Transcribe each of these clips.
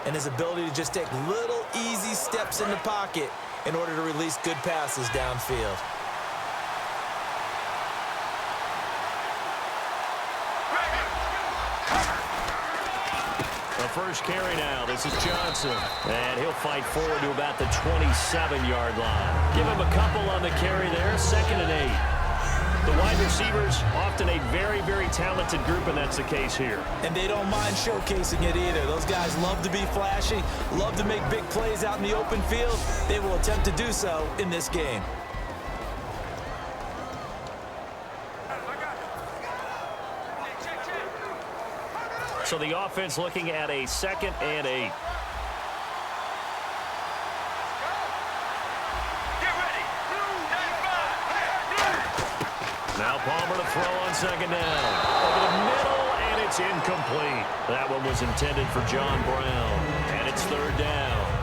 and his ability to just take little easy steps in the pocket in order to release good passes downfield. The first carry now. This is Johnson. And he'll fight forward to about the 27-yard line. Give him a couple on the carry there. 2nd and 8. The wide receivers, often a very, very talented group, and that's the case here. And they don't mind showcasing it either. Those guys love to be flashy, love to make big plays out in the open field. They will attempt to do so in this game. So the offense looking at a 2nd and 8. Now Palmer to throw on 2nd down. Over the middle, and it's incomplete. That one was intended for John Brown. And it's 3rd down.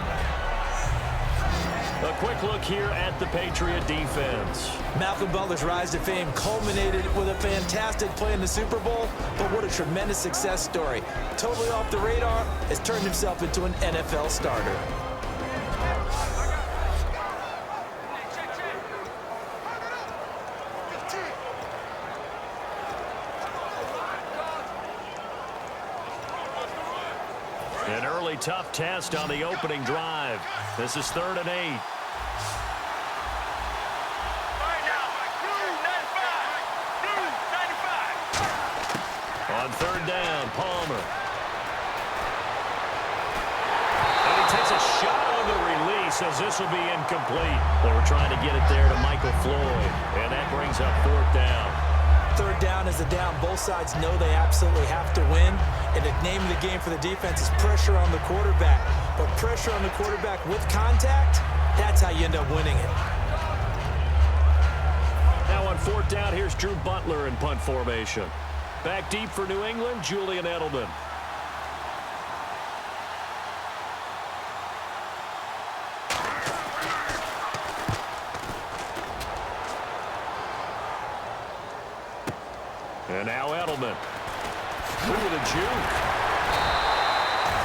A quick look here at the Patriot defense. Malcolm Butler's rise to fame culminated with a fantastic play in the Super Bowl, but what a tremendous success story. Totally off the radar, has turned himself into an NFL starter. An early tough test on the opening drive. This is 3rd and 8. On 3rd down, Palmer. And he takes a shot on the release as this will be incomplete. They were trying to get it there to Michael Floyd. And that brings up 4th down. 3rd down is a down. Both sides know they absolutely have to win. And the name of the game for the defense is pressure on the quarterback. But pressure on the quarterback with contact, that's how you end up winning it. Now on 4th down, here's Drew Butler in punt formation. Back deep for New England, Julian Edelman. And now Edelman. With a juke.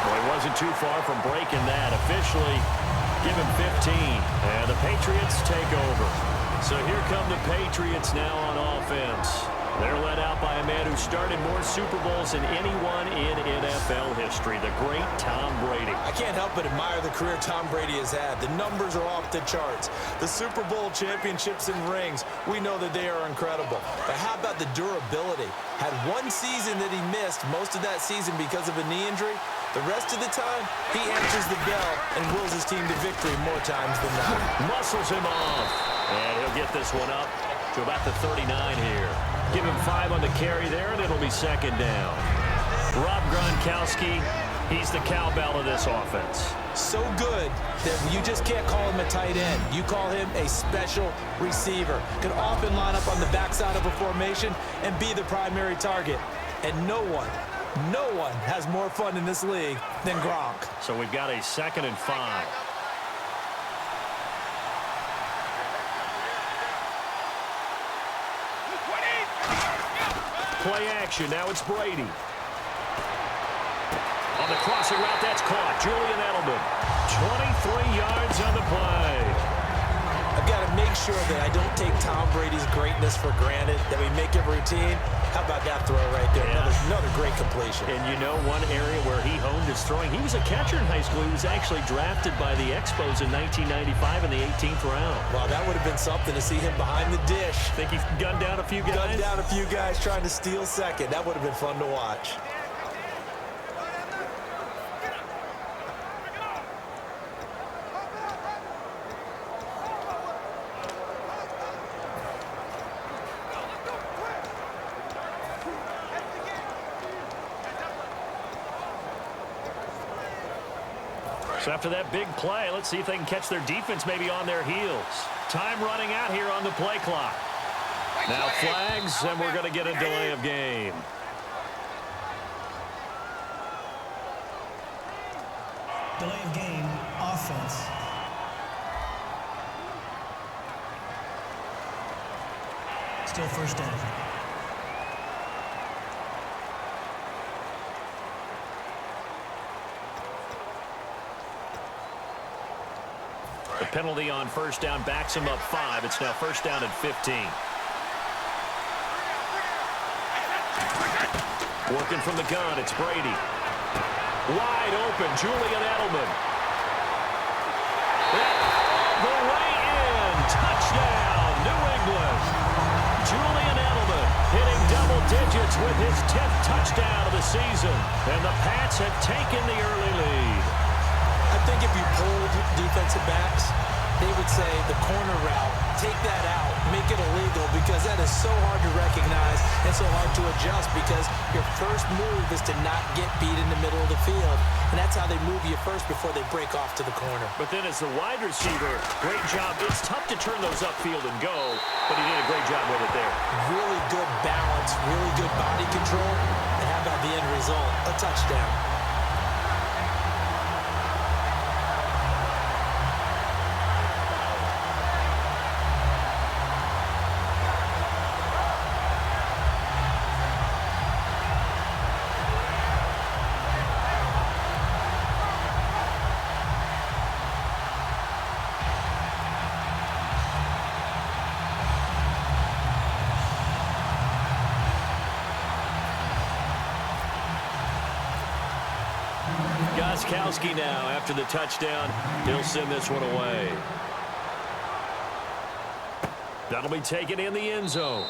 Well, he wasn't too far from breaking that. Officially, give him 15. And the Patriots take over. So here come the Patriots now on offense. They're led out by a man who started more Super Bowls than anyone in NFL history, the great Tom Brady. I can't help but admire the career Tom Brady has had. The numbers are off the charts. The Super Bowl championships and rings, we know that they are incredible. But how about the durability? Had one season that he missed, most of that season because of a knee injury. The rest of the time, he answers the bell and wills his team to victory more times than not. Muscles him off. And he'll get this one up to about the 39 here. Give him 5 on the carry there, and it'll be 2nd down. Rob Gronkowski, he's the cowbell of this offense. So good that you just can't call him a tight end. You call him a special receiver. Can often line up on the backside of a formation and be the primary target. And no one has more fun in this league than Gronk. So we've got a 2nd and 5. Play action. Now it's Brady. On the crossing route, that's caught. Julian Edelman. 23 yards on the play. I've got to make sure that I don't take Tom Brady's greatness for granted, that we make it routine. How about that throw right there? Yeah. Another great completion. And you know one area where he honed his throwing, he was a catcher in high school. He was actually drafted by the Expos in 1995 in the 18th round. Wow, that would have been something to see him behind the dish. Think he gunned down a few guys? Gunned down a few guys trying to steal second. That would have been fun to watch. So after that big play, let's see if they can catch their defense maybe on their heels. Time running out here on the play clock. Now flags, and we're going to get a delay of game. Delay of game, offense. Still 1st down. The penalty on first down backs him up 5. It's now first down and 15. Working from the gun, it's Brady. Wide open, Julian Edelman. The way in, touchdown, New England. Julian Edelman hitting double digits with his 10th touchdown of the season. And the Pats have taken the early lead. I think if you pulled defensive backs, they would say the corner route, take that out, make it illegal, because that is so hard to recognize and so hard to adjust, because your first move is to not get beat in the middle of the field. And that's how they move you first before they break off to the corner. But then as the wide receiver, great job. It's tough to turn those upfield and go, but he did a great job with it there. Really good balance, really good body control. And how about the end result? A touchdown. Gostkowski now after the touchdown. He'll send this one away. That'll be taken in the end zone.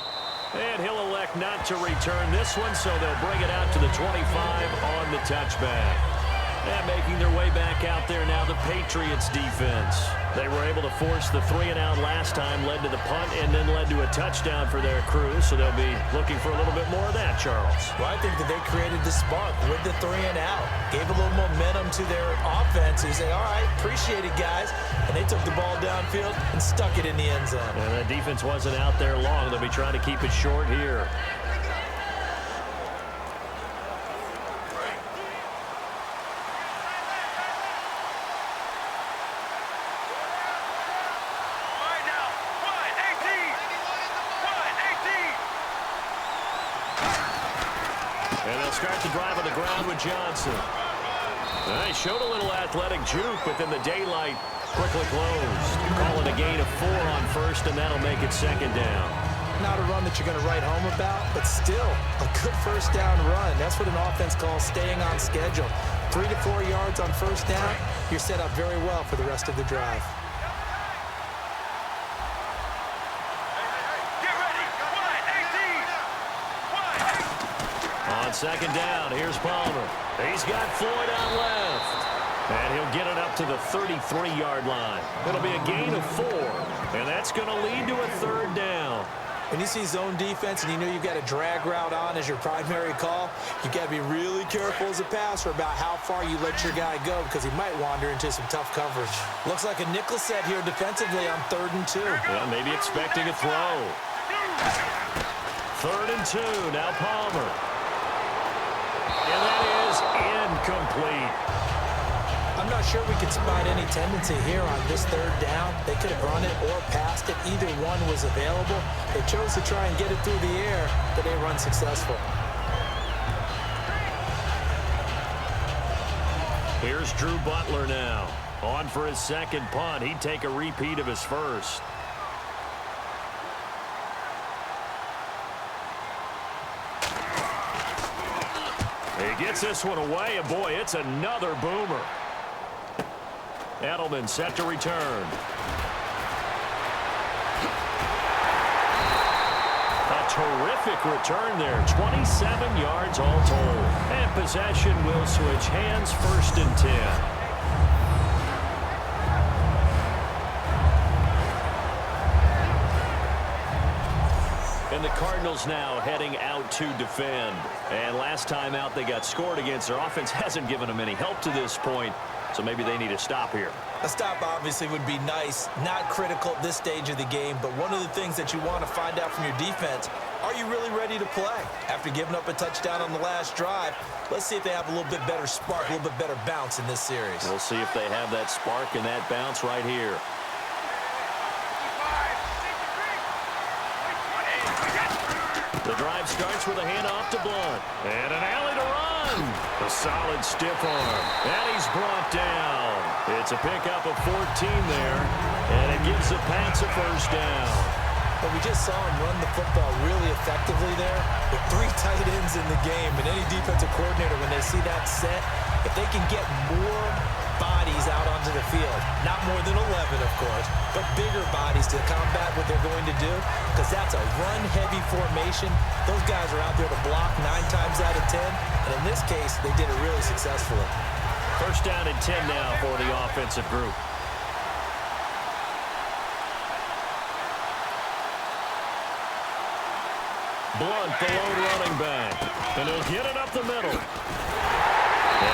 And he'll elect not to return this one, so they'll bring it out to the 25 on the touchback. And making their way back out there now, the Patriots defense. They were able to force the 3-and-out last time, led to the punt, and then led to a touchdown for their crew. So they'll be looking for a little bit more of that, Charles. Well, I think that they created the spark with the 3-and-out. Gave a little momentum to their offense. They said, all right, appreciate it, guys. And they took the ball downfield and stuck it in the end zone. And that defense wasn't out there long. They'll be trying to keep it short here. Start the drive on the ground with Johnson. They showed a little athletic juke, but then the daylight quickly closed. Call it a gain of 4 on first, and that'll make it second down. Not a run that you're going to write home about, but still a good first down run. That's what an offense calls staying on schedule. 3 to 4 yards on first down, you're set up very well for the rest of the drive. On second down, here's Palmer. He's got Floyd on left. And he'll get it up to the 33-yard line. It'll be a gain of 4, and that's going to lead to a third down. When you see zone defense and you know you've got a drag route on as your primary call, you've got to be really careful as a passer about how far you let your guy go, because he might wander into some tough coverage. Looks like a nickel set here defensively on 3rd and 2. Yeah, maybe expecting a throw. 3rd and 2, now Palmer. And that is incomplete. I'm not sure we could spot any tendency here on this 3rd down. They could have run it or passed it. Either one was available. They chose to try and get it through the air, but they were unsuccessful. Here's Drew Butler now. On for his second punt. He'd take a repeat of his first. He gets this one away, and boy, it's another boomer. Edelman set to return. A terrific return there. 27 yards all told. And possession will switch hands, 1st and 10. And the Cardinals now heading out to defend. And last time out they got scored against. Their offense hasn't given them any help to this point, so maybe they need a stop here. A stop obviously would be nice, not critical at this stage of the game, but one of the things that you want to find out from your defense, are you really ready to play? After giving up a touchdown on the last drive, let's see if they have a little bit better spark, a little bit better bounce in this series. We'll see if they have that spark and that bounce right here. The drive starts with a handoff to Blunt. And an alley to run. A solid stiff arm. And he's brought down. It's It's a pickup of 14 there, and it gives the Pats a first down. But we just saw him run the football really effectively there with 3 tight ends in the game. And any defensive coordinator, when they see that set, if they can get more bodies out onto the field, not more than 11, of course, but bigger bodies to combat what they're going to do, because that's a run-heavy formation. Those guys are out there to block 9 times out of 10, and in this case, they did it really successfully. First down and 10 now for the offensive group. Blunt, the lone running back. And he'll get it up the middle. And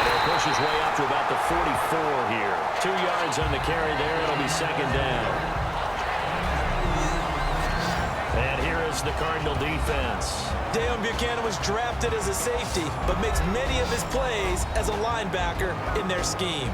he'll push his way out to about the 44 here. 2 yards on the carry there. It'll be second down. And here is the Cardinal defense. Deion Buchanan was drafted as a safety, but makes many of his plays as a linebacker in their scheme.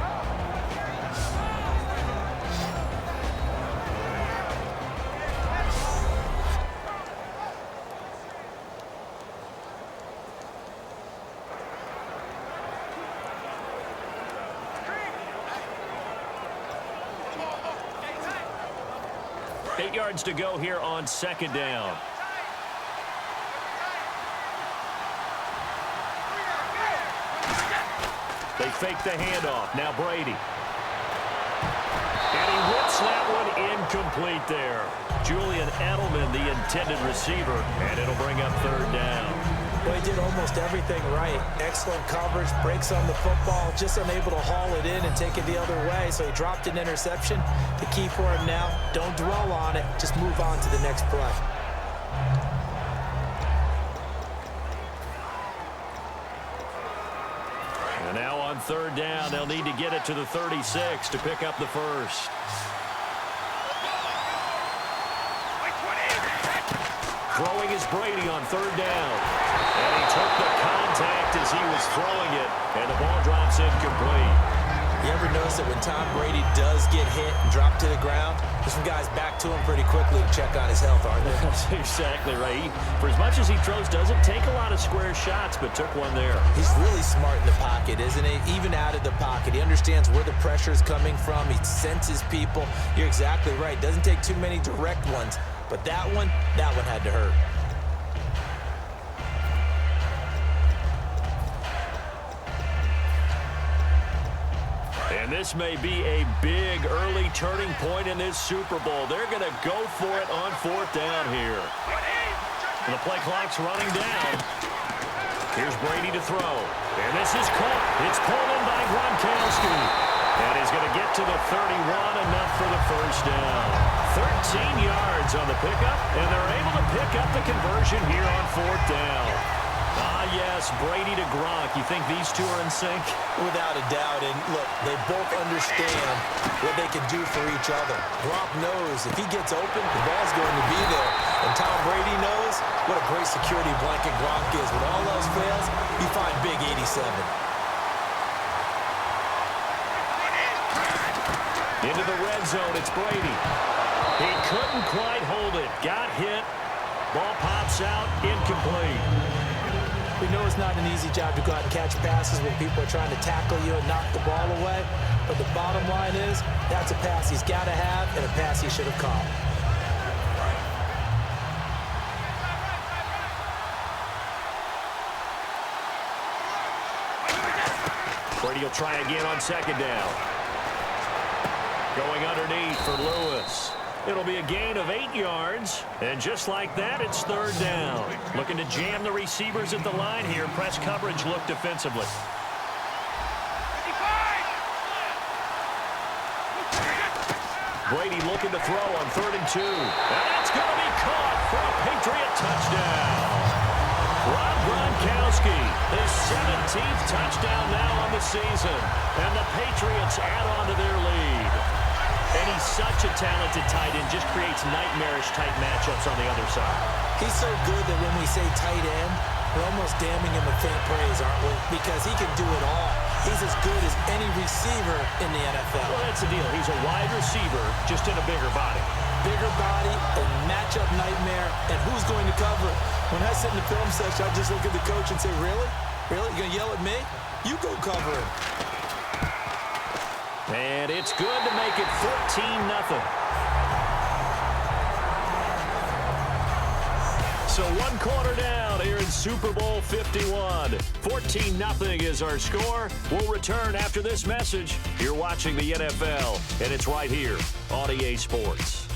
To go here on second down. They fake the handoff. Now Brady. And he whips that one incomplete there. Julian Edelman, the intended receiver, and it'll bring up third down. Well, he did almost everything right. Excellent coverage, breaks on the football, just unable to haul it in and take it the other way. So he dropped an interception. The key for him now, don't dwell on it. Just move on to the next play. And now on third down, they'll need to get it to the 36 to pick up the first. Throwing is Brady on third down. And he took the contact as he was throwing it. And the ball drops incomplete. You ever notice that when Tom Brady does get hit and drop to the ground, there's some guys back to him pretty quickly to check on his health, aren't there? That's exactly right. For as much as he throws, doesn't take a lot of square shots, but took one there. He's really smart in the pocket, isn't he? Even out of the pocket. He understands where the pressure is coming from. He senses people. You're exactly right. Doesn't take too many direct ones. But that one had to hurt. And this may be a big early turning point in this Super Bowl. They're going to go for it on fourth down here. And the play clock's running down. Here's Brady to throw. And this is caught. It's pulled in by Gronkowski. And he's going to get to the 31, enough for the first down. 13 yards on the pickup, and they're able to pick up the conversion here on fourth down. Ah, yes, Brady to Gronk. You think these two are in sync? Without a doubt. And look, they both understand what they can do for each other. Gronk knows if he gets open, the ball's going to be there. And Tom Brady knows what a great security blanket Gronk is. When all else fails, you find Big 87. Into the red zone, it's Brady. He couldn't quite hold it. Got hit. Ball pops out, incomplete. We know it's not an easy job to go out and catch passes when people are trying to tackle you and knock the ball away. But the bottom line is, that's a pass he's got to have and a pass he should have caught. Brady will try again on second down. Going underneath for Lewis. It'll be a gain of 8 yards. And just like that, it's third down. Looking to jam the receivers at the line here. Press coverage look defensively. Brady looking to throw on 3rd and 2. And that's going to be caught for a Patriot touchdown. Rob Gronkowski, his 17th touchdown now on the season. And the Patriots add on to their lead. And he's such a talented tight end, just creates nightmarish-type matchups on the other side. He's so good that when we say tight end, we're almost damning him with faint praise, aren't we? Because he can do it all. He's as good as any receiver in the NFL. Well, that's the deal. He's a wide receiver, just in a bigger body. Bigger body, a matchup nightmare, and who's going to cover it? When I sit in the film section, I just look at the coach and say, really? Really? You going to yell at me? You go cover him. And it's good to make it 14-0. So 1 quarter down here in Super Bowl 51. 14-0 is our score. We'll return after this message. You're watching the NFL, and it's right here on EA Sports.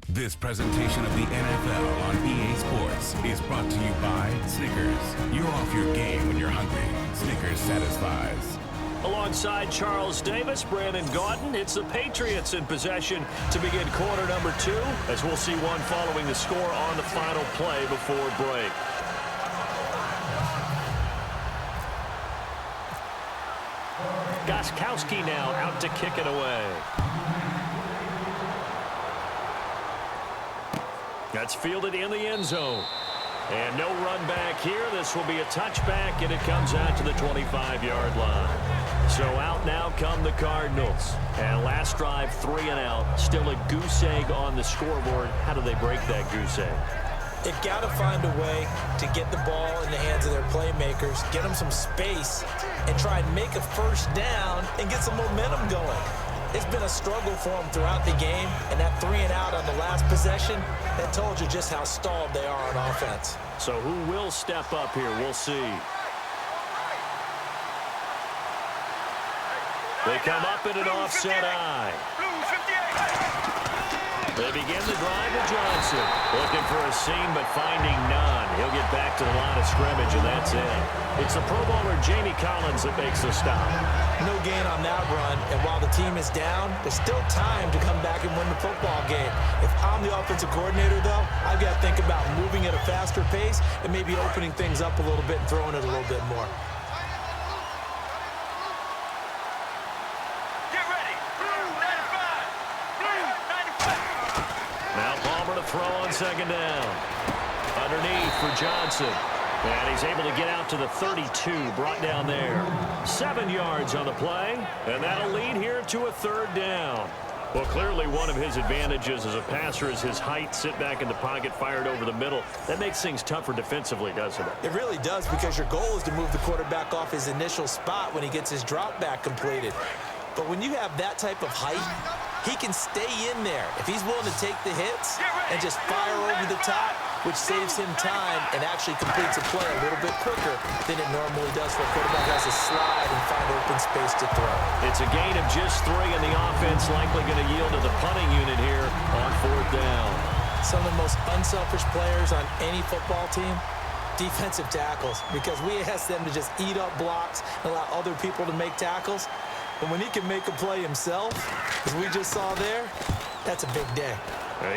This presentation of the NFL on EA Sports is brought to you by Snickers. You're off your game when you're hungry. Snickers satisfies. Alongside Charles Davis, Brandon Gaudin, it's the Patriots in possession to begin quarter number 2, as we'll see one following the score on the final play before break. Gostkowski now out to kick it away. That's fielded in the end zone. And no run back here. This will be a touchback, and it comes out to the 25-yard line. So out now come the Cardinals. And last drive, 3 and out. Still a goose egg on the scoreboard. How do they break that goose egg? They've got to find a way to get the ball in the hands of their playmakers, get them some space, and try and make a first down and get some momentum going. It's been a struggle for them throughout the game, and that 3 and out on the last possession, that told you just how stalled they are on offense. So who will step up here? We'll see. They come up in an offset eye. They begin the drive with Johnson. Looking for a seam, but finding none. He'll get back to the line of scrimmage, and that's it. It's the Pro Bowler Jamie Collins that makes the stop. No gain on that run, and while the team is down, there's still time to come back and win the football game. If I'm the offensive coordinator, though, I've got to think about moving at a faster pace and maybe opening things up a little bit and throwing it a little bit more. Throw on second down. Underneath for Johnson. And he's able to get out to the 32, brought down there. 7 yards on the play, and that'll lead here to a 3rd down. Well, clearly one of his advantages as a passer is his height, sit back in the pocket, fired over the middle. That makes things tougher defensively, doesn't it? It really does, because your goal is to move the quarterback off his initial spot when he gets his drop back completed. But when you have that type of height, he can stay in there if he's willing to take the hits and just fire over the top, which saves him time and actually completes a play a little bit quicker than it normally does for a quarterback who has to slide and find open space to throw. It's a gain of just 3, and the offense likely going to yield to the punting unit here on 4th down. Some of the most unselfish players on any football team, defensive tackles, because we ask them to just eat up blocks and allow other people to make tackles. And when he can make a play himself, as we just saw there, that's a big day.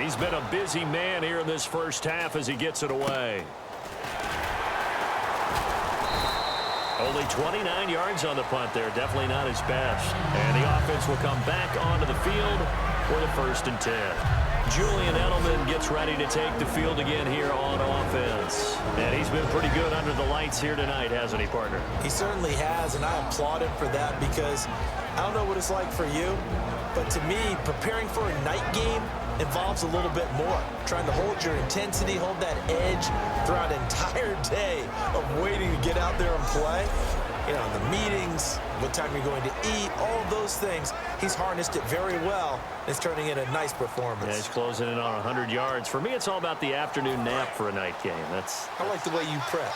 He's been a busy man here in this first half as he gets it away. Only 29 yards on the punt there. Definitely not his best. And the offense will come back onto the field for the 1st and 10. Julian Edelman gets ready to take the field again here on offense. And he's been pretty good under the lights here tonight, hasn't he, partner? He certainly has, and I applaud him for that, because I don't know what it's like for you, but to me, preparing for a night game involves a little bit more. Trying to hold your intensity, hold that edge throughout an entire day of waiting to get out there and play. You know, the meetings, what time you're going to eat, all of those things. He's harnessed it very well. It's turning in a nice performance. Yeah, he's closing in on 100 yards. For me, it's all about the afternoon nap for a night game. I like the way you prep.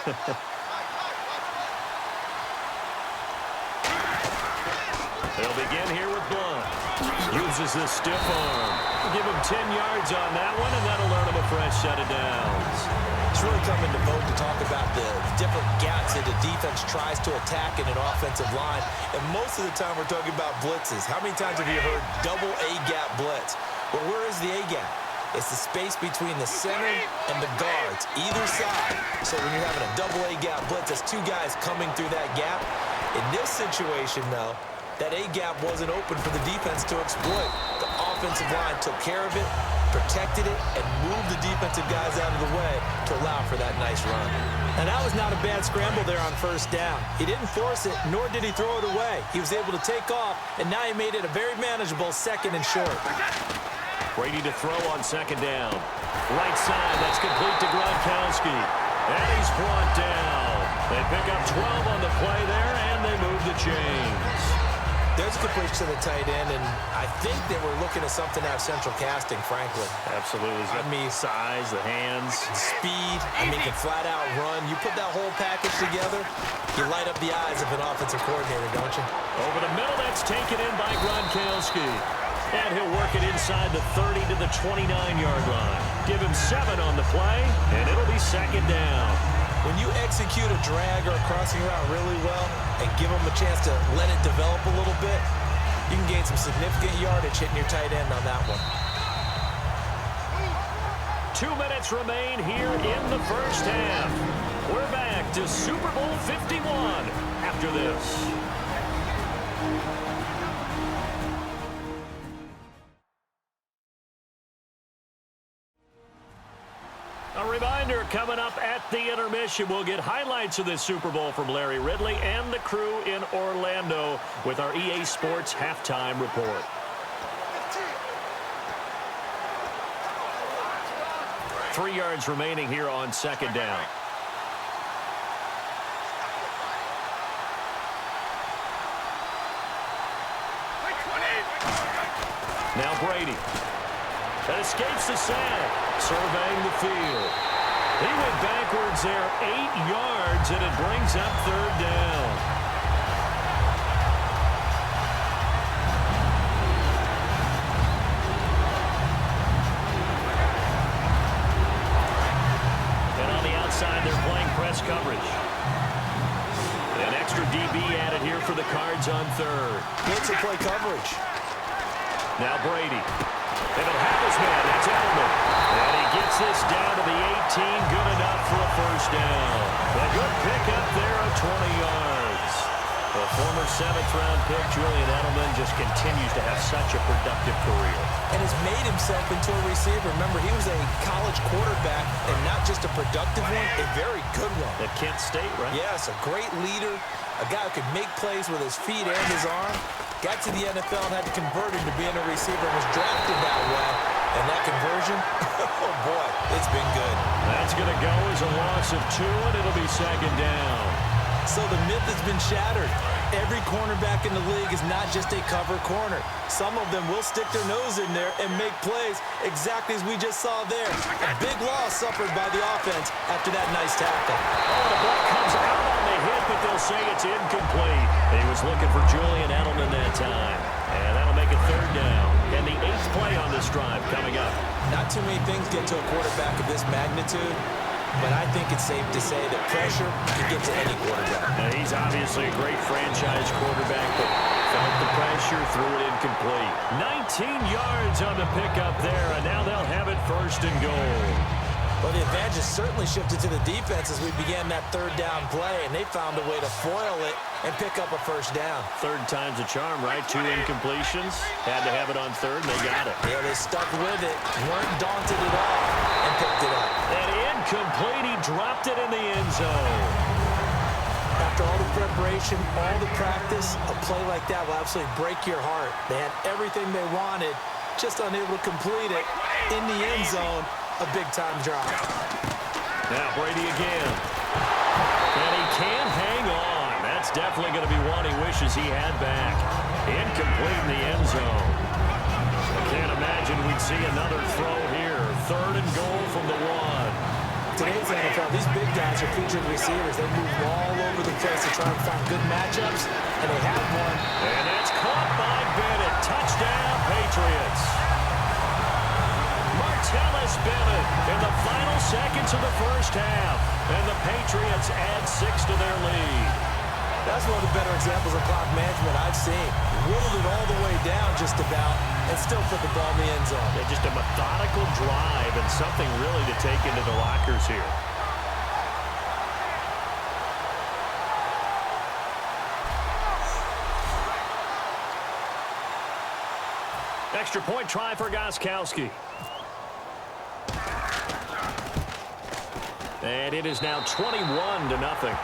They'll begin here with Blunt. Uses the stiff arm. Give him 10 yards on that one, and that'll earn him a fresh set of downs. It's really coming to vote to talk about the different gaps that the defense tries to attack in an offensive line. And most of the time we're talking about blitzes. How many times have you heard double A-gap blitz? Well, where is the A-gap? It's the space between the center and the guards, either side. So when you're having a double A-gap blitz, that's 2 guys coming through that gap. In this situation, though, that A-gap wasn't open for the defense to exploit. The offensive line took care of it, protected it, and moved the defensive guys out of the way to allow for that nice run. And that was not a bad scramble there on 1st down. He didn't force it, nor did he throw it away. He was able to take off, and now he made it a very manageable 2nd and short. Brady to throw on 2nd down. Right side, that's complete to Gronkowski. And he's brought down. They pick up 12 on play there, and they move the chains. There's a good push to the tight end, and I think they were looking at something out of central casting, frankly. Absolutely. I mean, size, the hands. Speed, can flat out run. You put that whole package together, you light up the eyes of an offensive coordinator, don't you? Over the middle, that's taken in by Gronkowski. And he'll work it inside the 30 to the 29-yard line. Give him 7 on the play, and it'll be second down. When you execute a drag or a crossing route really well and give them a chance to let it develop a little bit, you can gain some significant yardage hitting your tight end on that one. 2 minutes remain here in the first half. We're back to Super Bowl 51 after this. A reminder, coming up at the intermission, we'll get highlights of this Super Bowl from Larry Ridley and the crew in Orlando with our EA Sports halftime report. Three yards remaining here on second down. Now Brady. That escapes the sack. Surveying the field. He went backwards there 8 yards, and it brings up third down. And on the outside, they're playing press coverage. An extra DB added here for the Cards on third. Blitz or play coverage. Now Brady. And he'll have his man. That's Edelman. And he gets this down to the 18. Good enough for a first down. A good pickup there of 20 yards. The former 7th-round pick, Julian Edelman, just continues to have such a productive career. And has made himself into a receiver. Remember, he was a college quarterback, and not just a productive one, a very good one. At Kent State, right? Yes, a great leader, a guy who could make plays with his feet and his arm. Got to the NFL and had to convert into being a receiver and was drafted that way. And that conversion, oh boy, it's been good. That's going to go as a loss of 2, and it'll be second down. So the myth has been shattered. Every cornerback in the league is not just a cover corner. Some of them will stick their nose in there and make plays exactly as we just saw there. A big loss suffered by the offense after that nice tackle. Oh, the ball comes out on the hit, but they'll say it's incomplete. He was looking for Julian Edelman that time. And that'll make it third down. And the 8th play on this drive coming up. Not too many things get to a quarterback of this magnitude, but I think it's safe to say that pressure can get to any quarterback. Now, he's obviously a great franchise quarterback, but felt the pressure, threw it incomplete. 19 yards on the pickup there, and now they'll have it first and goal. Well, the advantage has certainly shifted to the defense as we began that third down play, and they found a way to foil it and pick up a first down. Third time's a charm, right? 2 incompletions. Had to have it on third, and they got it. Yeah, they stuck with it, weren't daunted at all, and picked it up. And incomplete, he dropped it in the end zone. After all the preparation, all the practice, a play like that will absolutely break your heart. They had everything they wanted, just unable to complete it in the end zone. A big-time drop. Now Brady again. And he can't hang on. That's definitely going to be one he wishes he had back. Incomplete in the end zone. I can't imagine we'd see another throw here. Third and goal from the 1. Today's NFL, these big guys are featured receivers. They move all over the place to try and find good matchups, and they have one. And that's caught by Bennett. Touchdown, Patriots. Martellus Bennett in the final seconds of the first half. And the Patriots add 6 to their lead. That's one of the better examples of clock management I've seen. Whittled it all the way down just about and still put the ball in the end zone. Yeah, just a methodical drive and something really to take into the lockers here. Extra point try for Gostkowski. And it is now 21-0.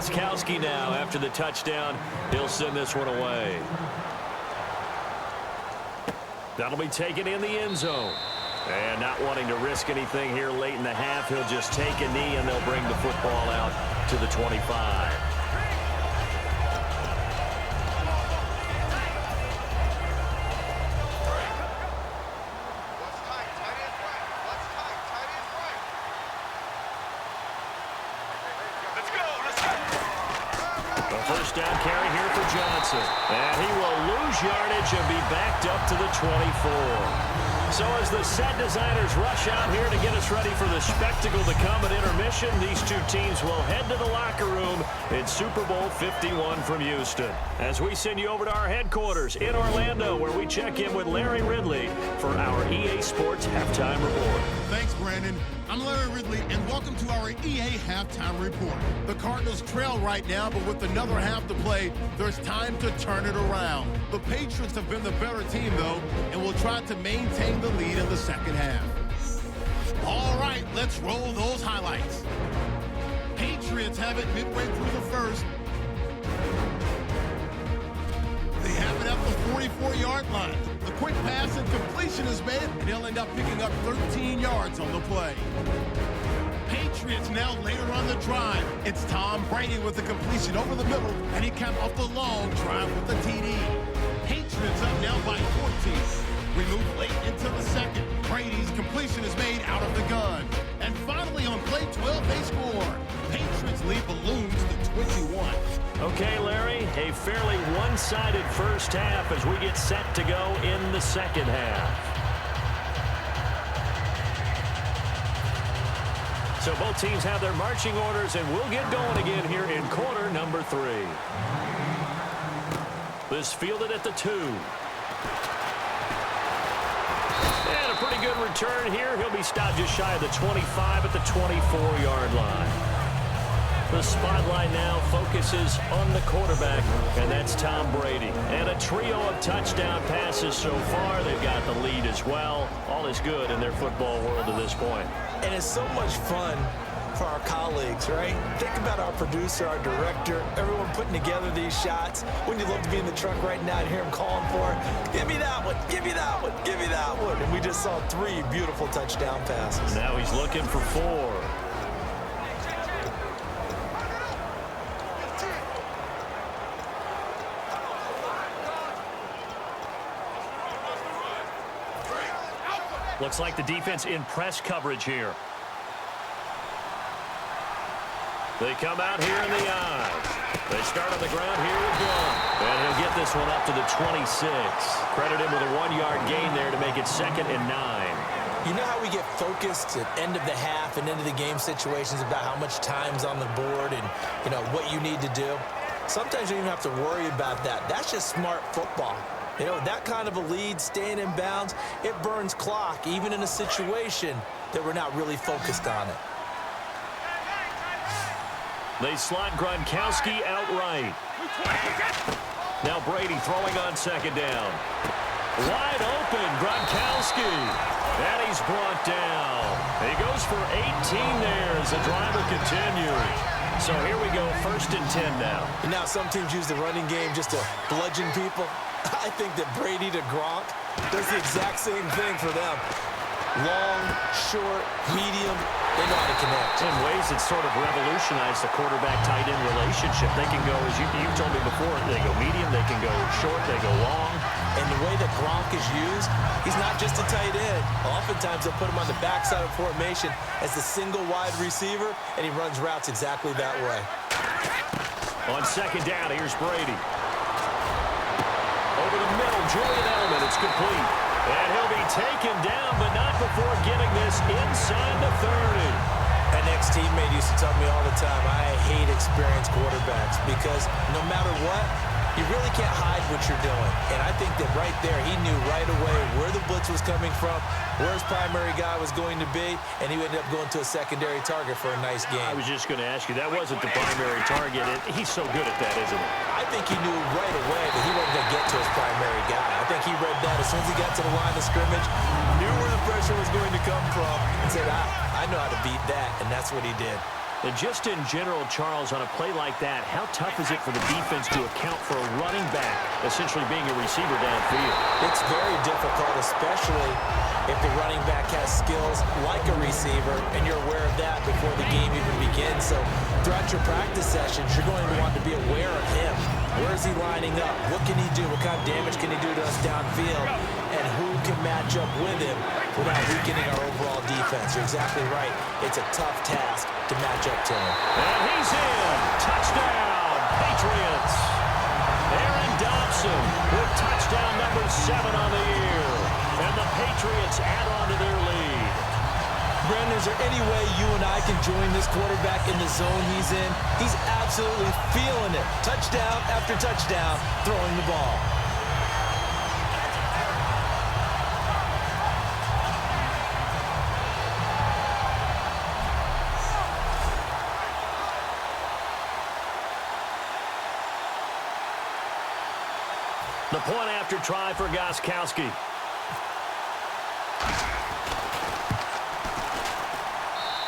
Gronkowski now after the touchdown. He'll send this one away. That'll be taken in the end zone. And not wanting to risk anything here late in the half, he'll just take a knee and they'll bring the football out to the 25. First down carry here for Johnson. And he will lose yardage and be backed up to the 24. So as the set designers rush out here to get us ready for the spectacle to come at intermission, these two teams will head to the locker room in Super Bowl 51 from Houston. As we send you over to our headquarters in Orlando, where we check in with Larry Ridley for our EA Sports Halftime Report. Thanks, Brandon. I'm Larry Ridley, and welcome to our EA Halftime Report. The Cardinals trail right now, but with another half to play, there's time to turn it around. The Patriots have been the better team, though, and will try to maintain the lead in the second half. All right, let's roll those highlights. Patriots have it midway through the first. They have it at the 44-yard line. The quick pass and completion is made, and they'll end up picking up 13 yards on the play. Patriots now later on the drive. It's Tom Brady with the completion over the middle, and he capped off the long drive with the TD. Patriots up now by 14. We move late into the second. Brady's completion is made out of the gun. And finally on play 12, they score. Patriots lead balloons to 21. Okay, Larry, a fairly one-sided first half as we get set to go in the second half. So both teams have their marching orders, and we'll get going again here in quarter number 3. This fielded at the 2. And a pretty good return here. He'll be stopped just shy of the 25 at the 24-yard line. The spotlight now focuses on the quarterback, and that's Tom Brady. And a trio of touchdown passes so far. They've got the lead as well. All is good in their football world at this point. And it's so much fun for our colleagues, right? Think about our producer, our director, everyone putting together these shots. Wouldn't you love to be in the truck right now and hear him calling for it? Give me that one, give me that one, give me that one. And we just saw 3 beautiful touchdown passes. Now he's looking for 4. Looks like the defense in press coverage here. They come out here in the I. They start on the ground here with Gunn. And he'll get this one up to the 26. Credit him with a 1-yard gain there to make it 2nd and 9. You know how we get focused at end of the half and end of the game situations about how much time's on the board and, you know, what you need to do? Sometimes you don't even have to worry about that. That's just smart football. You know, that kind of a lead, staying in bounds, it burns clock, even in a situation that we're not really focused on it. They slot Gronkowski outright. Now Brady throwing on 2nd down. Wide open, Gronkowski. And he's brought down. He goes for 18 there as the driver continues. So here we go, 1st and 10 now. And now some teams use the running game just to bludgeon people. I think that Brady to Gronk does the exact same thing for them. Long, short, medium, they know how to connect. In ways that sort of revolutionized the quarterback-tight end relationship. They can go, as you told me before, they go medium, they can go short, they go long. And the way that Gronk is used, he's not just a tight end. Oftentimes they'll put him on the backside of formation as the single wide receiver, and he runs routes exactly that way. On 2nd down, here's Brady. Over the middle, Julian Edelman, it's complete. And he'll be taken down, but not before getting this inside the 30. An ex-teammate used to tell me all the time, I hate experienced quarterbacks because no matter what, you really can't hide what you're doing. And I think that right there, he knew right away where the blitz was coming from, where his primary guy was going to be, and he ended up going to a secondary target for a nice game. I was just going to ask you, that wasn't the primary target. He's so good at that, isn't he? I think he knew right away that he wasn't going to get to his primary guy. I think he read that as soon as he got to the line of scrimmage, knew where the pressure was going to come from, and said, I know how to beat that, and that's what he did. And just in general, Charles, on a play like that, how tough is it for the defense to account for a running back essentially being a receiver downfield? It's very difficult, especially if the running back has skills like a receiver, and you're aware of that before the game even begins. So throughout your practice sessions, you're going to want to be aware of him. Where is he lining up? What can he do? What kind of damage can he do to us downfield? And who can match up with him without weakening our overall defense? You're exactly right. It's a tough task to match up to him. And he's in. Touchdown, Patriots. Aaron Dobson with touchdown number 7 on the year. And the Patriots add on to their lead. Brandon, is there any way you and I can join this quarterback in the zone he's in? He's absolutely feeling it. Touchdown after touchdown, throwing the ball. The point after try for Gostkowski.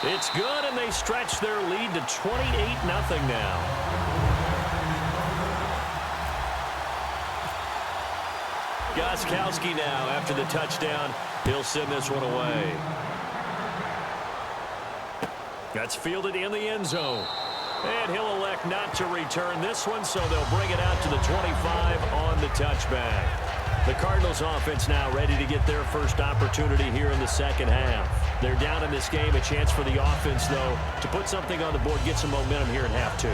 It's good, and they stretch their lead to 28-0 now. Gostkowski now after the touchdown. He'll send this one away. That's fielded in the end zone. And he'll elect not to return this one, so they'll bring it out to the 25 on the touchback. The Cardinals offense now ready to get their first opportunity here in the second half. They're down in this game, a chance for the offense, though, to put something on the board, get some momentum here in half 2.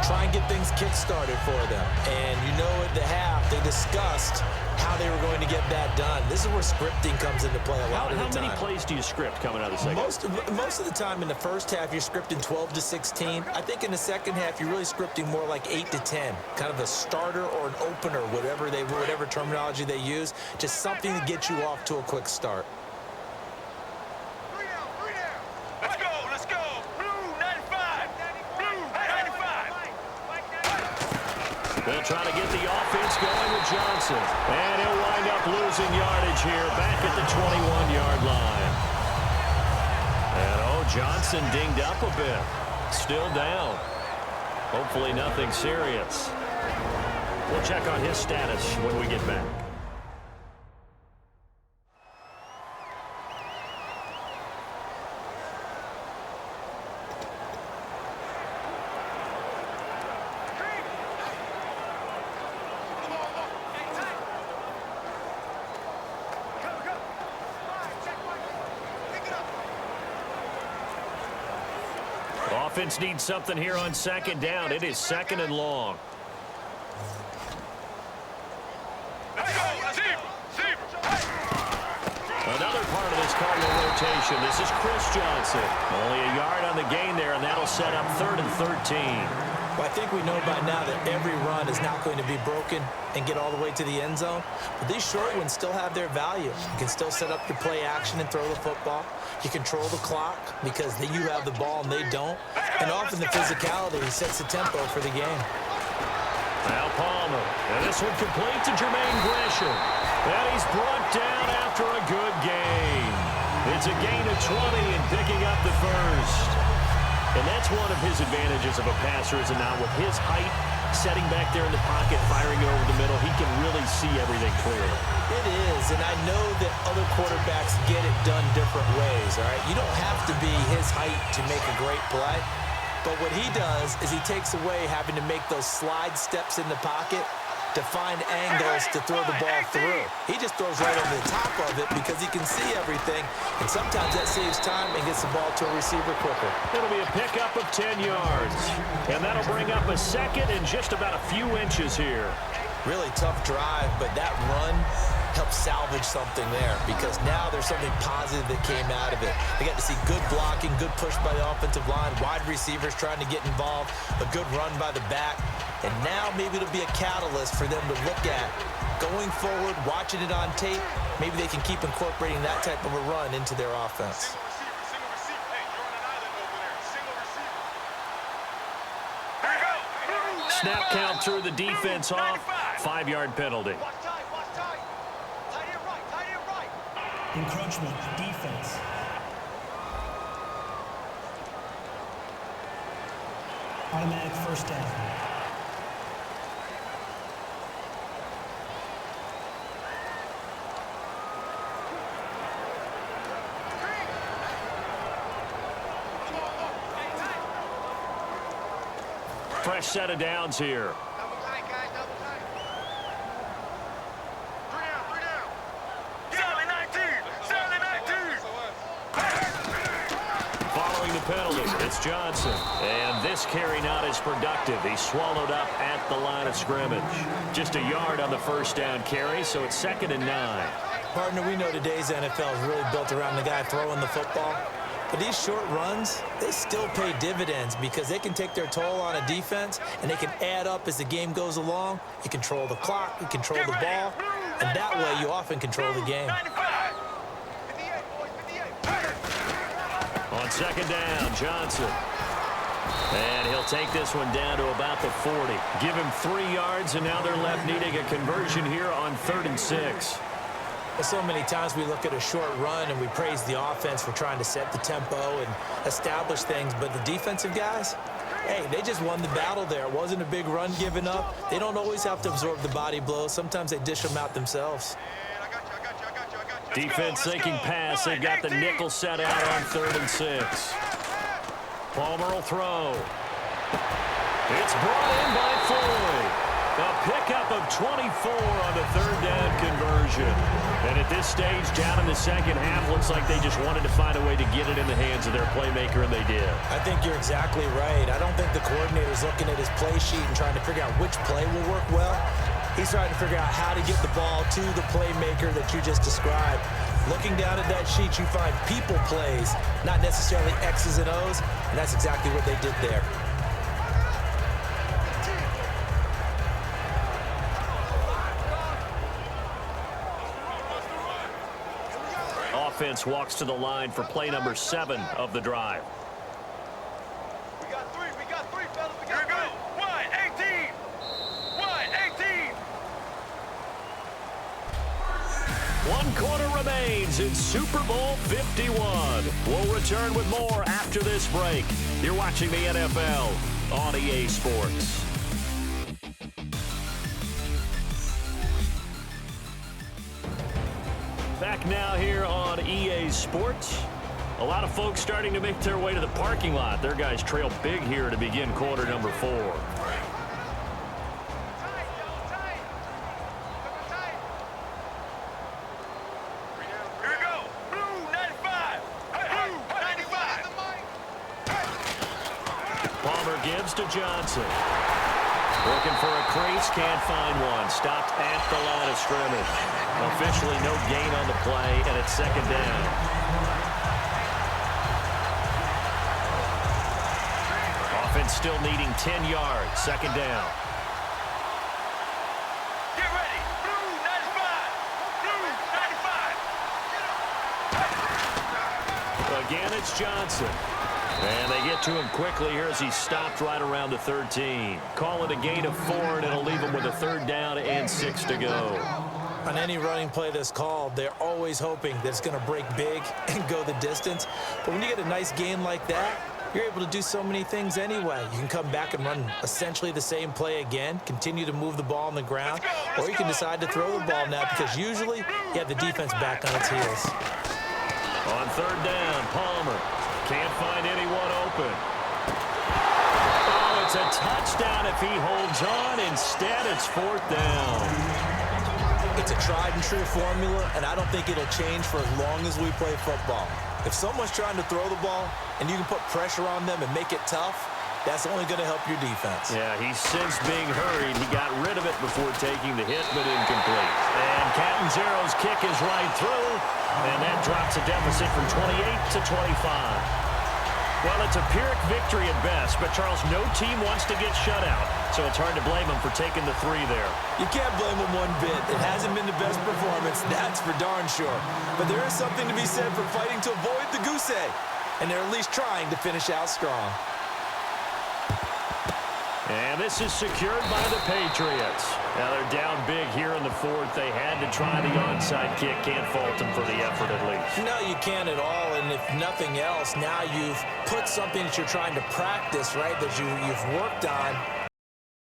Try and get things kick-started for them. And you know at the half, they discussed how they were going to get that done. This is where scripting comes into play a lot of the time. How many plays do you script coming out of the second? Most of the time in the first half, you're scripting 12 to 16. I think in the second half, you're really scripting more like 8 to 10. Kind of a starter or an opener, whatever terminology they use. Just something to get you off to a quick start. Let's go. Blue 95. Blue 95. They'll try to get the offense going with Johnson. And he'll wind up losing yardage here back at the 21-yard line. And, Johnson dinged up a bit. Still down. Hopefully nothing serious. We'll check on his status when we get back. Offense needs something here on second down. It is second and long. Another part of this Cardinal rotation. This is Chris Johnson. Only a yard on the gain there, and that'll set up 3rd and 13. Well, I think we know by now that every run is not going to be broken and get all the way to the end zone. But these short ones still have their value. You can still set up your play action and throw the football. You control the clock because you have the ball and they don't. And often the physicality sets the tempo for the game. Now Palmer. And this one complete to Jermaine Gresham. And he's brought down after a good gain. It's a gain of 20 and picking up the first. And that's one of his advantages of a passer, is now with his height, setting back there in the pocket, firing it over the middle, he can really see everything clearly. It is, and I know that other quarterbacks get it done different ways, all right? You don't have to be his height to make a great play, but what he does is he takes away having to make those slide steps in the pocket to find angles to throw the ball through. He just throws right over the top of it because he can see everything, and sometimes that saves time and gets the ball to a receiver quicker. It'll be a pickup of 10 yards, and that'll bring up a second and just about a few inches here. Really tough drive, but that run helped salvage something there because now there's something positive that came out of it. They got to see good blocking, good push by the offensive line, wide receivers trying to get involved, a good run by the back, and now maybe it'll be a catalyst for them to look at going forward, watching it on tape. Maybe they can keep incorporating that type of a run into their offense. Snap count through the defense off. 5-yard penalty. Encroachment, defense. Automatic first down. Fresh set of downs here. Double tight, guys, double tight. Three down. Sally 19. Sally 19. Following the penalty, it's Johnson. And this carry not as productive. He's swallowed up at the line of scrimmage. Just a yard on the first down carry, so it's 2nd and 9. Partner, we know today's NFL is really built around the guy throwing the football. But these short runs, they still pay dividends because they can take their toll on a defense and they can add up as the game goes along. You control the clock, you control the ball, and that way you often control the game. 95. 58, boys, 58. On 2nd down, Johnson. And he'll take this one down to about the 40. Give him 3 yards, and now they're left needing a conversion here on 3rd and 6. So many times we look at a short run and we praise the offense for trying to set the tempo and establish things, but the defensive guys, hey, they just won the battle there. It wasn't a big run given up. They don't always have to absorb the body blows. Sometimes they dish them out themselves. Defense thinking pass. They've got the nickel set out on 3rd and 6. Palmer will throw. It's brought in by Floyd. A pickup of 24 on the 3rd down conversion. And at this stage, down in the second half, looks like they just wanted to find a way to get it in the hands of their playmaker, and they did. I think you're exactly right. I don't think the coordinator's looking at his play sheet and trying to figure out which play will work well. He's trying to figure out how to get the ball to the playmaker that you just described. Looking down at that sheet, you find people plays, not necessarily X's and O's, and that's exactly what they did there. Offense walks to the line for play number 7 of the drive. We got three, fellas. Here we go. Wide 18. Wide 18. 1 quarter remains in Super Bowl 51. We'll return with more after this break. You're watching the NFL on EA Sports. Back now here on EA Sports. A lot of folks starting to make their way to the parking lot. Their guys trail big here to begin quarter number 4. Tight, tight. Here we go. Blue 95. Blue 95. Palmer gives to Johnson. Looking for a crease, can't find one. Stopped at the line of scrimmage. Officially no gain on the play, and it's 2nd down. Offense still needing 10 yards. 2nd down. Get ready. Blue 95. Blue 95. Again, it's Johnson. And they get to him quickly here as he stopped right around the 13. Call it a gain of 4, and it'll leave him with a 3rd down and 6 to go. On any running play that's called, they're always hoping that it's going to break big and go the distance. But when you get a nice gain like that, you're able to do so many things anyway. You can come back and run essentially the same play again, continue to move the ball on the ground, or you can decide to throw the ball now because usually you have the defense back on its heels. On 3rd down, Palmer can't find anyone open. Oh, it's a touchdown if he holds on. Instead, it's 4th down. It's a tried and true formula, and I don't think it'll change for as long as we play football. If someone's trying to throw the ball and you can put pressure on them and make it tough, that's only going to help your defense. Yeah, he sensed being hurried. He got rid of it before taking the hit, but incomplete. And Catanzaro's kick is right through, and that drops a deficit from 28 to 25. Well, it's a Pyrrhic victory at best, but Charles, no team wants to get shut out, so it's hard to blame him for taking the 3 there. You can't blame him one bit. It hasn't been the best performance, that's for darn sure. But there is something to be said for fighting to avoid the goose egg, and they're at least trying to finish out strong. And this is secured by the Patriots. Now they're down big here in the fourth. They had to try the onside kick. Can't fault them for the effort at least. No, you can't at all. And if nothing else, now you've put something that you're trying to practice, right, that you've worked on.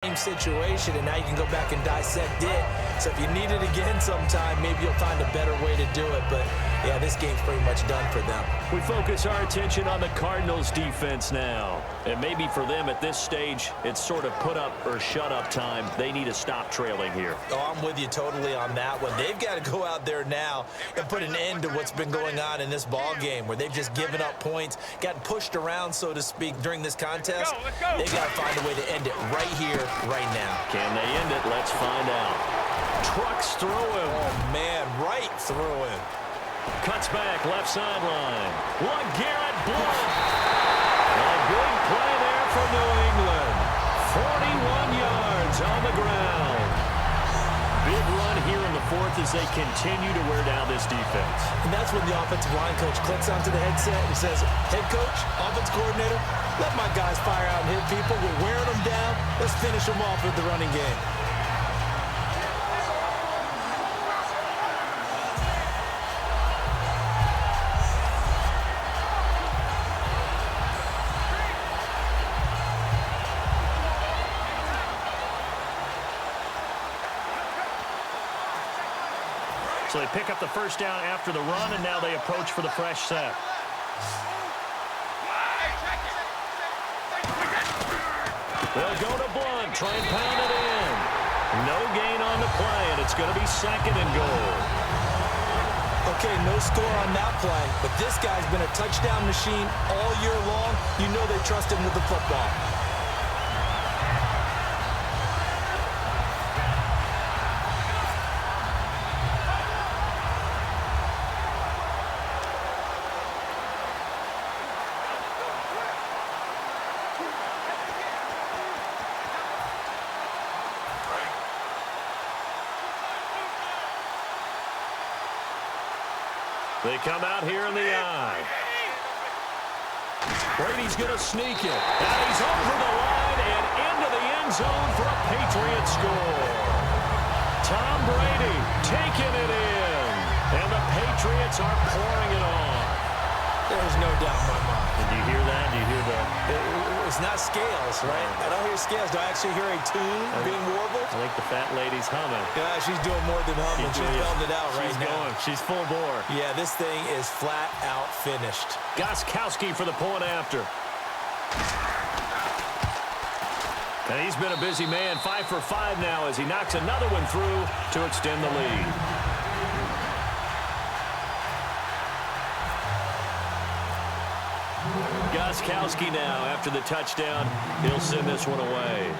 Same situation, and now you can go back and dissect it. So if you need it again sometime, maybe you'll find a better way to do it. But, yeah, this game's pretty much done for them. We focus our attention on the Cardinals' defense now. And maybe for them at this stage, it's sort of put up or shut up time. They need to stop trailing here. Oh, I'm with you totally on that one. They've got to go out there now and put an end to what's been going on in this ball game where they've just given up points, gotten pushed around, so to speak, during this contest. Let's go. They've got to find a way to end it right here, right now. Can they end it? Let's find out. Trucks through him. Oh, man, right through him. Cuts back, left sideline. LeGarrette Blount. A big play there for New England. 41 yards on the ground. Big run here in the fourth as they continue to wear down this defense. And that's when the offensive line coach clicks onto the headset and says, head coach, offense coordinator, let my guys fire out and hit people. We're wearing them down. Let's finish them off with the running game. So they pick up the first down after the run, and now they approach for the fresh set. They'll go to Blount, try and pound it in. No gain on the play, and it's going to be second and goal. Okay, no score on that play, but this guy's been a touchdown machine all year long. You know they trust him with the football. They come out here in the eye. Brady's going to sneak it. And he's over the line and into the end zone for a Patriots score. Tom Brady taking it in. And the Patriots are pouring it on. There's no doubt in my mind. And do you hear that? Do you hear that? It's not scales, right? I don't hear scales. Do I actually hear a tune being warbled? I think the fat lady's humming. Yeah, she's doing more than humming. She's belting it out right now. She's going. She's full bore. Yeah, this thing is flat out finished. Gostkowski for the point after. And he's been a busy man. 5 for 5 now as he knocks another one through to extend the lead. Gostkowski now, after the touchdown, he'll send this one away.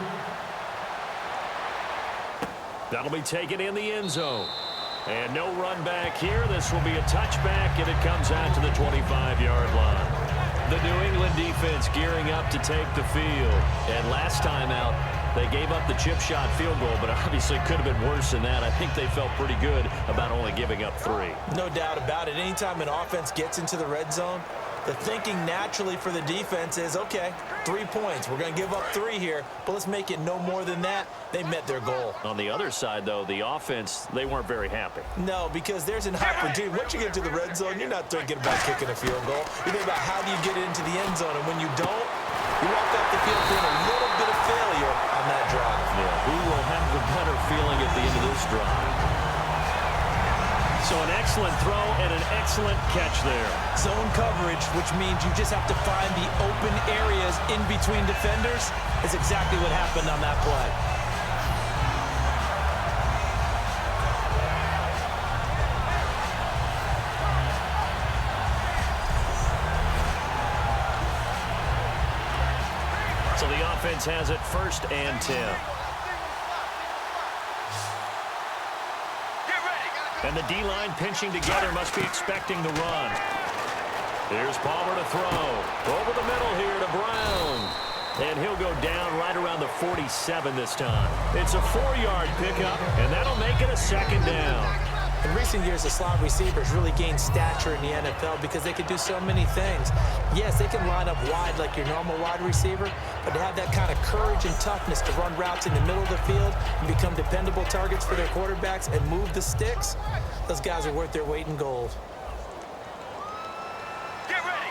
That'll be taken in the end zone. And no run back here. This will be a touchback, and it comes out to the 25-yard line. The New England defense gearing up to take the field. And last time out, they gave up the chip shot field goal, but obviously could have been worse than that. I think they felt pretty good about only giving up 3. No doubt about it. Anytime an offense gets into the red zone, the thinking naturally for the defense is, okay, 3 points. We're going to give up 3 here, but let's make it no more than that. They met their goal. On the other side, though, the offense, they weren't very happy. No, because there's an opportunity. Once you get to the red zone, you're not thinking about kicking a field goal. You're thinking about how do you get into the end zone, and when you don't, you walk off the field feeling a little bit of failure on that drive. Yeah, who will have the better feeling at the end of this drive? So an excellent throw and an excellent catch there. Zone coverage, which means you just have to find the open areas in between defenders, is exactly what happened on that play. So the offense has it 1st and 10. And the D-line pinching together must be expecting the run. Here's Palmer to throw. Over the middle here to Brown. And he'll go down right around the 47 this time. It's a 4-yard pickup, and that'll make it a 2nd down. In recent years, the slot receivers really gained stature in the NFL because they can do so many things. Yes, they can line up wide like your normal wide receiver, but to have that kind of courage and toughness to run routes in the middle of the field and become dependable targets for their quarterbacks and move the sticks, those guys are worth their weight in gold. Get ready.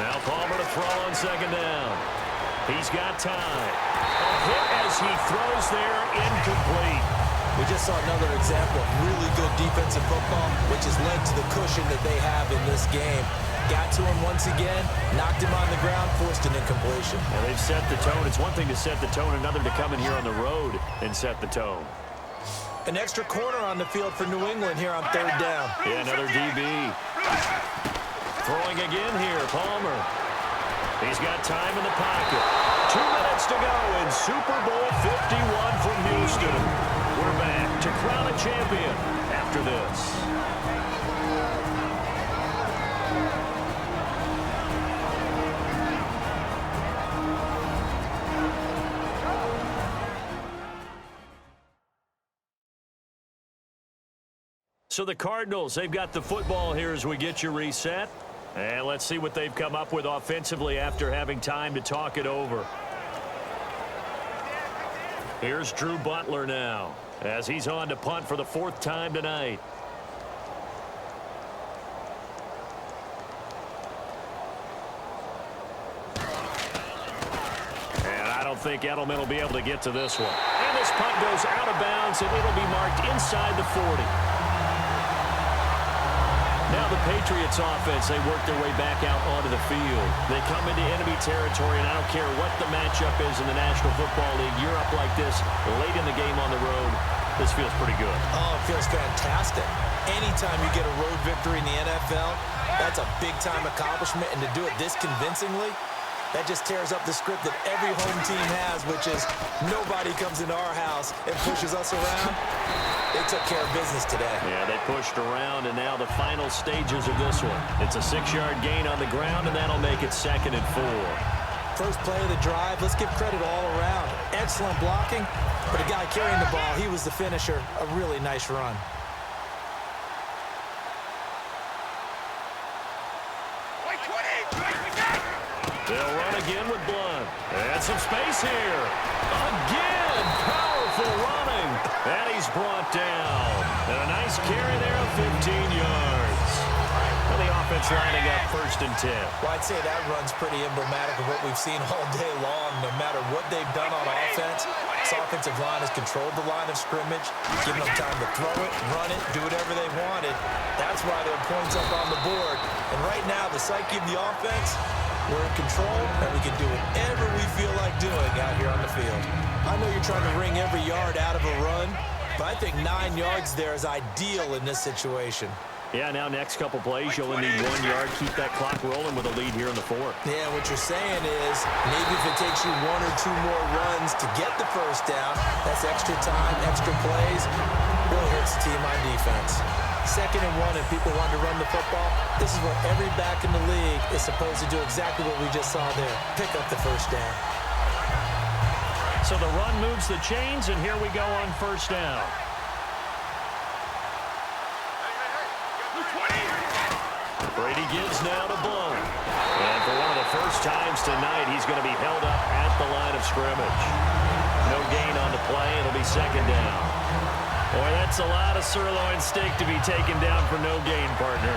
Now Palmer to throw on second down. He's got time. A hit as he throws there, incomplete. We just saw another example of really good defensive football, which has led to the cushion that they have in this game. Got to him once again, knocked him on the ground, forced an incompletion. Well, they've set the tone. It's one thing to set the tone, another to come in here on the road and set the tone. An extra corner on the field for New England here on third down. Yeah, another DB. Throwing again here, Palmer. He's got time in the pocket. 2 minutes to go in Super Bowl 51 from Houston. We're back to crown a champion after this. So the Cardinals, they've got the football here as we get you reset. And let's see what they've come up with offensively after having time to talk it over. Here's Drew Butler now as he's on to punt for the 4th time tonight. And I don't think Edelman will be able to get to this one. And this punt goes out of bounds, and it'll be marked inside the 40. Now the Patriots offense, they work their way back out onto the field. They come into enemy territory, and I don't care what the matchup is in the National Football League. You're up like this late in the game on the road. This feels pretty good. Oh, it feels fantastic. Anytime you get a road victory in the NFL, that's a big-time accomplishment, and to do it this convincingly, that just tears up the script that every home team has, which is nobody comes into our house and pushes us around. They took care of business today. Yeah, they pushed around, and now the final stages of this one. It's a 6-yard gain on the ground, and that'll make it 2nd and 4. First play of the drive, let's give credit all around. Excellent blocking, but the guy carrying the ball, he was the finisher. A really nice run. They'll run again with Blunt. And some space here. Again, powerful running. And he's brought down. And a nice carry there of 15 yards. And the offense lining up 1st and 10. Well, I'd say that run's pretty emblematic of what we've seen all day long. No matter what they've done on offense, this offensive line has controlled the line of scrimmage, giving them time to throw it, run it, do whatever they wanted. That's why there are points up on the board. And right now, the psyche of the offense, we're in control, and we can do whatever we feel like doing out here on the field. I know you're trying to wring every yard out of a run, but I think 9 yards there is ideal in this situation. Yeah, now next couple plays, you'll only need 1 yard. Keep that clock rolling with a lead here in the 4th. Yeah, what you're saying is maybe if it takes you 1 or 2 more runs to get the first down, that's extra time, extra plays, really hurts the team on defense. 2nd and 1 and people want to run the football. This is where every back in the league is supposed to do exactly what we just saw there. Pick up the first down. So the run moves the chains, and here we go on 1st down. Brady gives now to Blunt. And for one of the first times tonight, he's going to be held up at the line of scrimmage. No gain on the play. It'll be 2nd down. Boy, that's a lot of sirloin steak to be taken down for no gain, partner.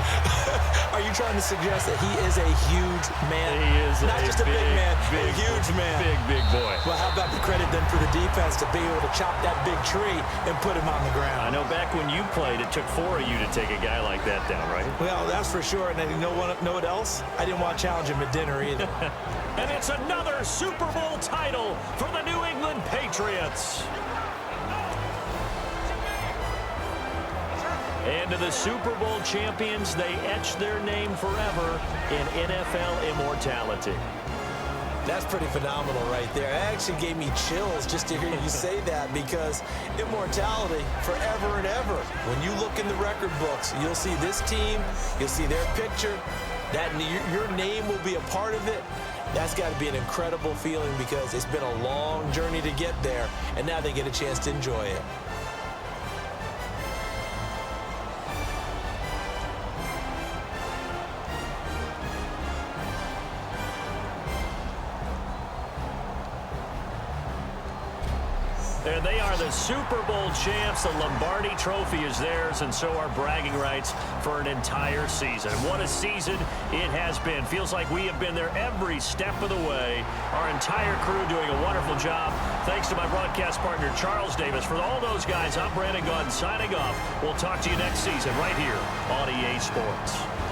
Are you trying to suggest that he is a huge man? He is not just a big man, big, a huge man. Big boy. Well, how about the credit then for the defense to be able to chop that big tree and put him on the ground? I know back when you played, it took 4 of you to take a guy like that down, right? Well, that's for sure. And you know what else? I didn't want to challenge him at dinner either. And it's another Super Bowl title for the New England Patriots. And to the Super Bowl champions, they etch their name forever in NFL immortality. That's pretty phenomenal right there. It actually gave me chills just to hear you say that, because immortality forever and ever. When you look in the record books, you'll see this team, you'll see their picture, that your name will be a part of it. That's got to be an incredible feeling, because it's been a long journey to get there, and now they get a chance to enjoy it. And they are the Super Bowl champs. The Lombardi Trophy is theirs, and so are bragging rights for an entire season. What a season it has been. Feels like we have been there every step of the way. Our entire crew doing a wonderful job. Thanks to my broadcast partner, Charles Davis. For all those guys, I'm Brandon Gaudin signing off. We'll talk to you next season right here on EA Sports.